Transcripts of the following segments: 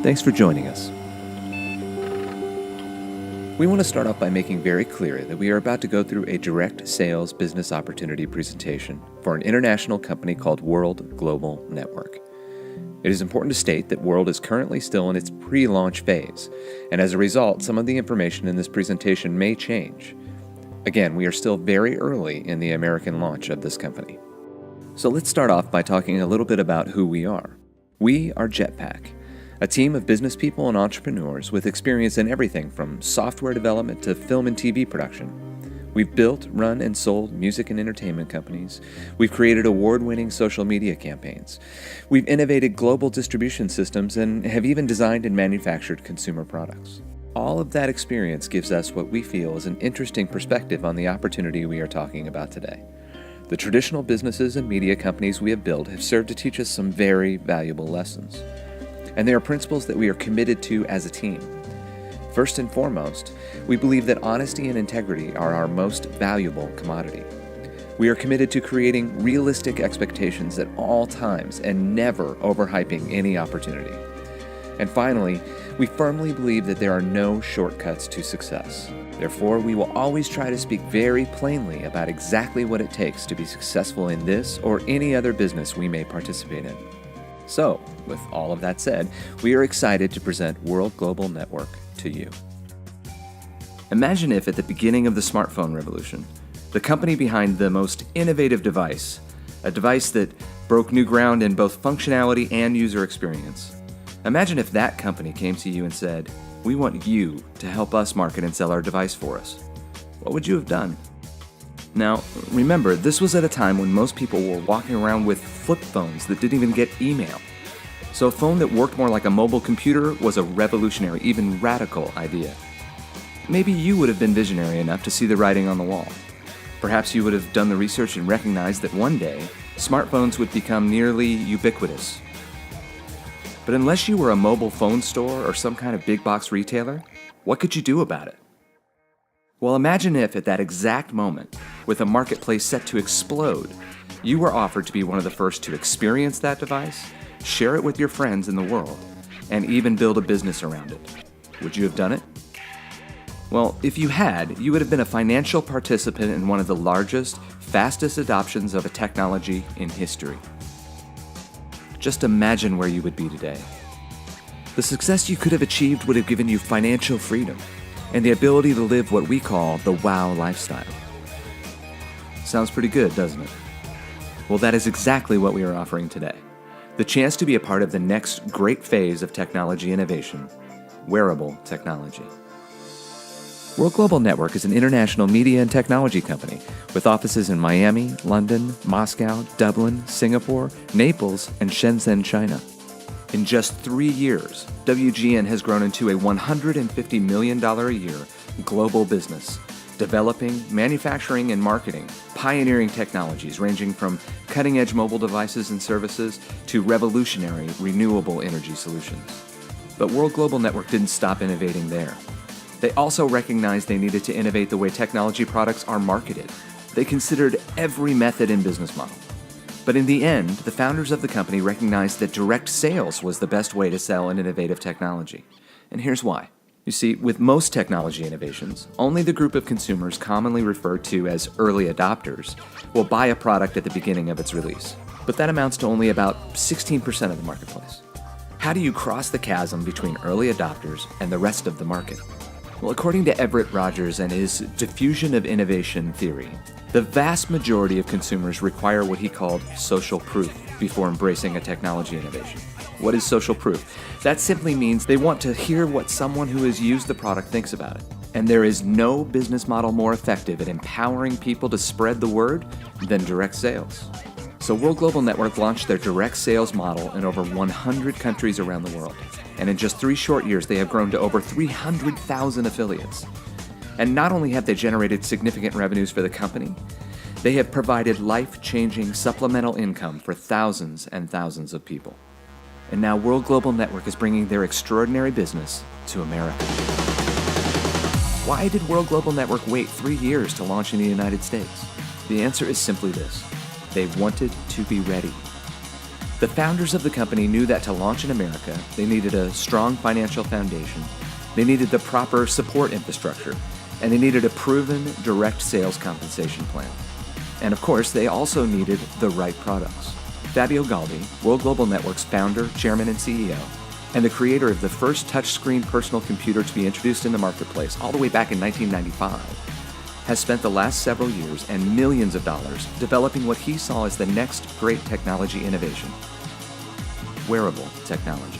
Thanks for joining us. We want to start off by making very clear that we are about to go through a direct sales business opportunity presentation for an international company called World Global Network. It is important to state that World is currently still in its pre-launch phase, and as a result, some of the information in this presentation may change. Again, we are still very early in the American launch of this company. So let's start off by talking a little bit about who we are. We are Jetpack, a team of business people and entrepreneurs with experience in everything from software development to film and TV production. We've built, run, and sold music and entertainment companies. We've created award-winning social media campaigns. We've innovated global distribution systems and have even designed and manufactured consumer products. All of that experience gives us what we feel is an interesting perspective on the opportunity we are talking about today. The traditional businesses and media companies we have built have served to teach us some very valuable lessons. And they are principles that we are committed to as a team. First and foremost, we believe that honesty and integrity are our most valuable commodity. We are committed to creating realistic expectations at all times and never overhyping any opportunity. And finally, we firmly believe that there are no shortcuts to success. Therefore, we will always try to speak very plainly about exactly what it takes to be successful in this or any other business we may participate in. So, with all of that said, we are excited to present World Global Network to you. Imagine if at the beginning of the smartphone revolution, the company behind the most innovative device, a device that broke new ground in both functionality and user experience, imagine if that company came to you and said, "We want you to help us market and sell our device for us." What would you have done? Now, remember, this was at a time when most people were walking around with flip phones that didn't even get email. So a phone that worked more like a mobile computer was a revolutionary, even radical idea. Maybe you would have been visionary enough to see the writing on the wall. Perhaps you would have done the research and recognized that one day, smartphones would become nearly ubiquitous. But unless you were a mobile phone store or some kind of big box retailer, what could you do about it? Well, imagine if at that exact moment, with a marketplace set to explode, you were offered to be one of the first to experience that device, share it with your friends in the world, and even build a business around it. Would you have done it? Well, if you had, you would have been a financial participant in one of the largest, fastest adoptions of a technology in history. Just imagine where you would be today. The success you could have achieved would have given you financial freedom and the ability to live what we call the wow lifestyle. Sounds pretty good, doesn't it? Well, that is exactly what we are offering today. The chance to be a part of the next great phase of technology innovation, wearable technology. World Global Network is an international media and technology company with offices in Miami, London, Moscow, Dublin, Singapore, Naples, and Shenzhen, China. In just 3 years, WGN has grown into a $150 million a year global business, developing, manufacturing, and marketing pioneering technologies ranging from cutting-edge mobile devices and services to revolutionary renewable energy solutions. But World Global Network didn't stop innovating there. They also recognized they needed to innovate the way technology products are marketed. They considered every method and business model. But in the end, the founders of the company recognized that direct sales was the best way to sell an innovative technology. And here's why. You see, with most technology innovations, only the group of consumers commonly referred to as early adopters will buy a product at the beginning of its release. But that amounts to only about 16% of the marketplace. How do you cross the chasm between early adopters and the rest of the market? Well, according to Everett Rogers and his diffusion of innovation theory, the vast majority of consumers require what he called social proof before embracing a technology innovation. What is social proof? That simply means they want to hear what someone who has used the product thinks about it. And there is no business model more effective at empowering people to spread the word than direct sales. So World Global Network launched their direct sales model in over 100 countries around the world. And in just 3 short years, they have grown to over 300,000 affiliates. And not only have they generated significant revenues for the company, they have provided life-changing supplemental income for thousands and thousands of people. And now World Global Network is bringing their extraordinary business to America. Why did World Global Network wait 3 years to launch in the United States? The answer is simply this: they wanted to be ready. The founders of the company knew that to launch in America, they needed a strong financial foundation, they needed the proper support infrastructure, and they needed a proven direct sales compensation plan. And of course, they also needed the right products. Fabio Galdi, World Global Network's founder, chairman, and CEO, and the creator of the first touchscreen personal computer to be introduced in the marketplace all the way back in 1995, has spent the last several years and millions of dollars developing what he saw as the next great technology innovation: wearable technology.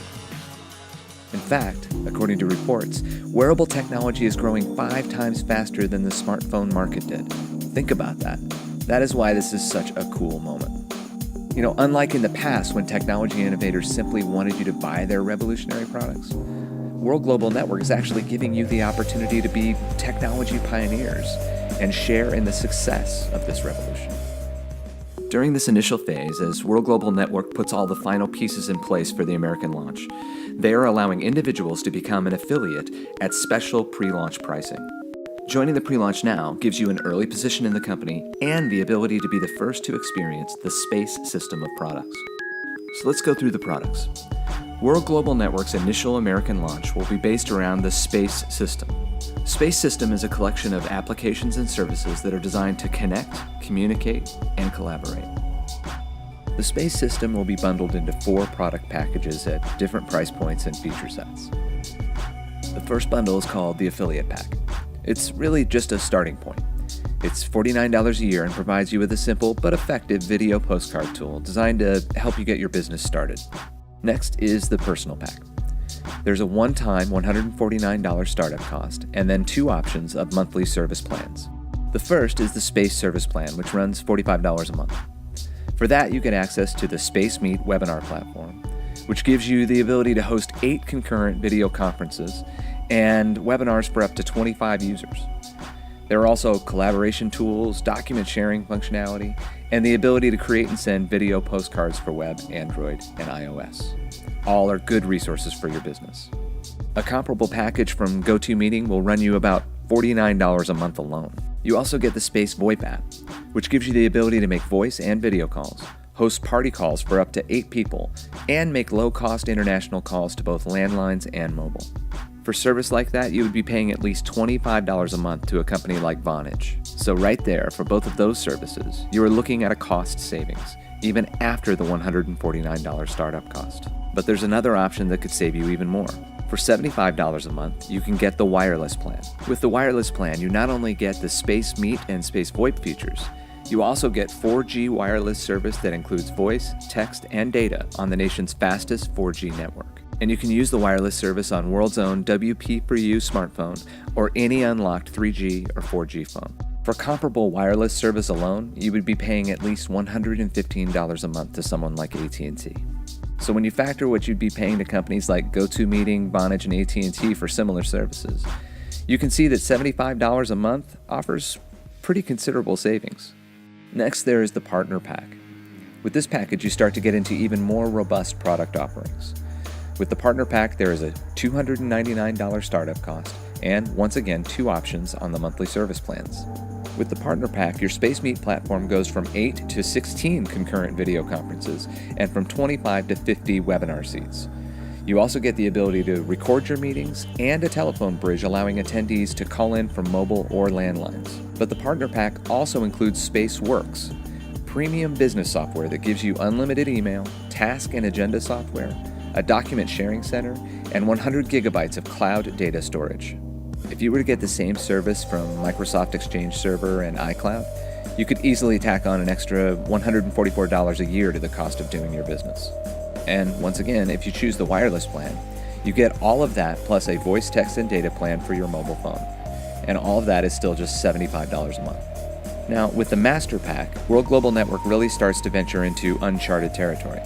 In fact, according to reports, wearable technology is growing 5 times faster than the smartphone market did. Think about that. That is why this is such a cool moment. Unlike in the past when technology innovators simply wanted you to buy their revolutionary products, World Global Network is actually giving you the opportunity to be technology pioneers and share in the success of this revolution. During this initial phase, as World Global Network puts all the final pieces in place for the American launch, they are allowing individuals to become an affiliate at special pre-launch pricing. Joining the pre-launch now gives you an early position in the company and the ability to be the first to experience the space system of products. So let's go through the products. World Global Network's initial American launch will be based around the Space System. Space System is a collection of applications and services that are designed to connect, communicate, and collaborate. The Space System will be bundled into 4 product packages at different price points and feature sets. The first bundle is called the Affiliate Pack. It's really just a starting point. It's $49 a year and provides you with a simple but effective video postcard tool designed to help you get your business started. Next is the Personal Pack. There's a one-time $149 startup cost and then 2 options of monthly service plans. The first is the Space Service Plan, which runs $45 a month. For that, you get access to the Space Meet webinar platform, which gives you the ability to host 8 concurrent video conferences and webinars for up to 25 users. There are also collaboration tools, document sharing functionality, and the ability to create and send video postcards for web, Android, and iOS. All are good resources for your business. A comparable package from GoToMeeting will run you about $49 a month alone. You also get the Space VoIP app, which gives you the ability to make voice and video calls, host party calls for up to 8 people, and make low-cost international calls to both landlines and mobile. For service like that, you would be paying at least $25 a month to a company like Vonage. So right there, for both of those services, you are looking at a cost savings, even after the $149 startup cost. But there's another option that could save you even more. For $75 a month, you can get the wireless plan. With the wireless plan, you not only get the Space Meet and Space VoIP features, you also get 4G wireless service that includes voice, text, and data on the nation's fastest 4G network. And you can use the wireless service on World's own WP4U smartphone or any unlocked 3G or 4G phone. For comparable wireless service alone, you would be paying at least $115 a month to someone like AT&T. So when you factor what you'd be paying to companies like GoToMeeting, Vonage, and AT&T for similar services, you can see that $75 a month offers pretty considerable savings. Next, there is the Partner Pack. With this package, you start to get into even more robust product offerings. With the Partner Pack, there is a $299 startup cost and, once again, 2 options on the monthly service plans. With the Partner Pack, your Space Meet platform goes from 8 to 16 concurrent video conferences and from 25 to 50 webinar seats. You also get the ability to record your meetings and a telephone bridge allowing attendees to call in from mobile or landlines. But the Partner Pack also includes SpaceWorks, premium business software that gives you unlimited email, task and agenda software, a document sharing center, and 100 gigabytes of cloud data storage. If you were to get the same service from Microsoft Exchange Server and iCloud, you could easily tack on an extra $144 a year to the cost of doing your business. And once again, if you choose the wireless plan, you get all of that plus a voice, text, and data plan for your mobile phone. And all of that is still just $75 a month. Now, with the Master Pack, World Global Network really starts to venture into uncharted territory.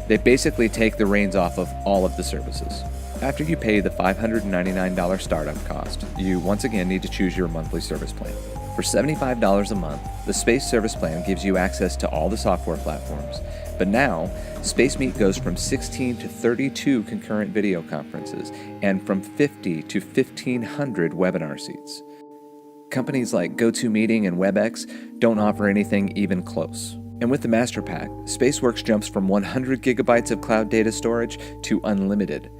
They basically take the reins off of all of the services. After you pay the $599 startup cost, you once again need to choose your monthly service plan. For $75 a month, the Space Service Plan gives you access to all the software platforms, but now, Space Meet goes from 16 to 32 concurrent video conferences and from 50 to 1,500 webinar seats. Companies like GoToMeeting and WebEx don't offer anything even close. And with the Master Pack, Spaceworks jumps from 100 gigabytes of cloud data storage to unlimited.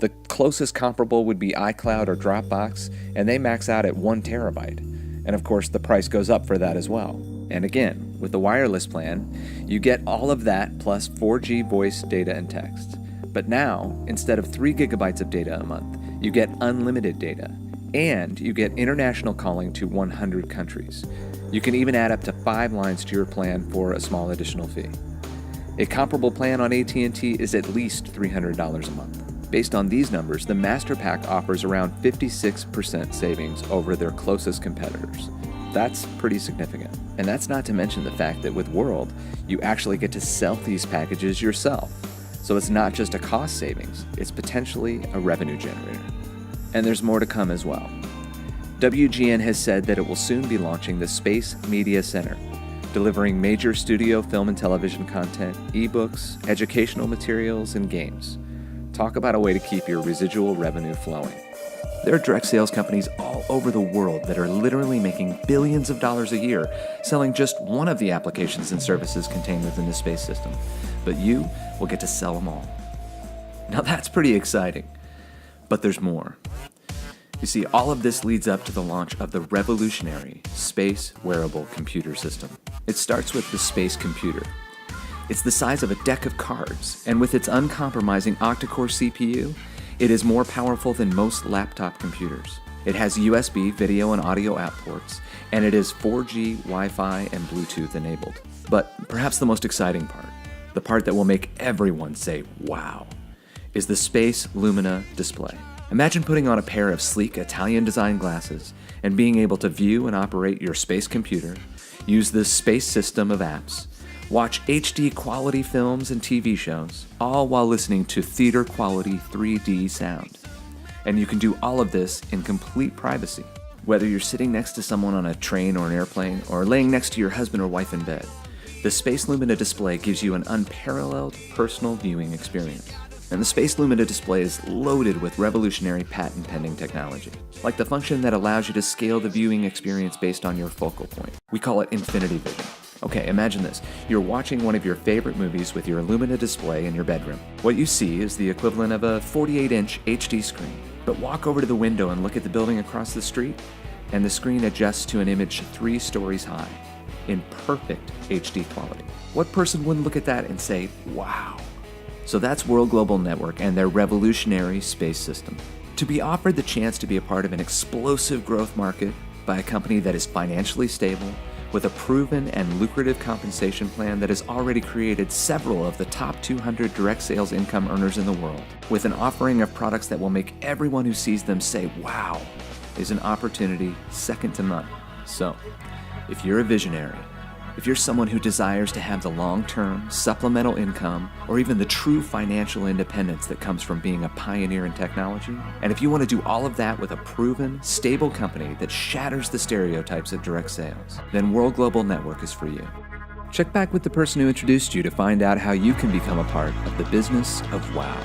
The closest comparable would be iCloud or Dropbox, and they max out at 1 terabyte. And of course, the price goes up for that as well. And again, with the wireless plan, you get all of that plus 4G voice, data, and text. But now, instead of 3 gigabytes of data a month, you get unlimited data, and you get international calling to 100 countries. You can even add up to 5 lines to your plan for a small additional fee. A comparable plan on AT&T is at least $300 a month. Based on these numbers, the Master Pack offers around 56% savings over their closest competitors. That's pretty significant. And that's not to mention the fact that with World, you actually get to sell these packages yourself. So it's not just a cost savings, it's potentially a revenue generator. And there's more to come as well. WGN has said that it will soon be launching the Space Media Center, delivering major studio film and television content, ebooks, educational materials, and games. Talk about a way to keep your residual revenue flowing. There are direct sales companies all over the world that are literally making billions of dollars a year selling just one of the applications and services contained within the space system. But you will get to sell them all. Now that's pretty exciting. But there's more. You see, all of this leads up to the launch of the revolutionary Space Wearable Computer System. It starts with the Space Computer. It's the size of a deck of cards, and with its uncompromising octa-core CPU, it is more powerful than most laptop computers. It has USB video and audio out ports, and it is 4G, Wi-Fi, and Bluetooth enabled. But perhaps the most exciting part, the part that will make everyone say, wow, is the Space Lumina display. Imagine putting on a pair of sleek Italian-designed glasses and being able to view and operate your space computer, use this space system of apps, watch HD quality films and TV shows, all while listening to theater quality 3D sound. And you can do all of this in complete privacy. Whether you're sitting next to someone on a train or an airplane, or laying next to your husband or wife in bed, the Space Lumina display gives you an unparalleled personal viewing experience. And the Space Lumina display is loaded with revolutionary patent-pending technology, like the function that allows you to scale the viewing experience based on your focal point. We call it Infinity Vision. Okay, imagine this. You're watching one of your favorite movies with your Lumina display in your bedroom. What you see is the equivalent of a 48-inch HD screen. But walk over to the window and look at the building across the street, and the screen adjusts to an image 3 stories high, in perfect HD quality. What person wouldn't look at that and say, wow? So that's World Global Network and their revolutionary space system. To be offered the chance to be a part of an explosive growth market by a company that is financially stable, with a proven and lucrative compensation plan that has already created several of the top 200 direct sales income earners in the world, with an offering of products that will make everyone who sees them say, wow, is an opportunity second to none. So, if you're a visionary, if you're someone who desires to have the long-term supplemental income or even the true financial independence that comes from being a pioneer in technology, and if you want to do all of that with a proven, stable company that shatters the stereotypes of direct sales, then World Global Network is for you. Check back with the person who introduced you to find out how you can become a part of the business of wow.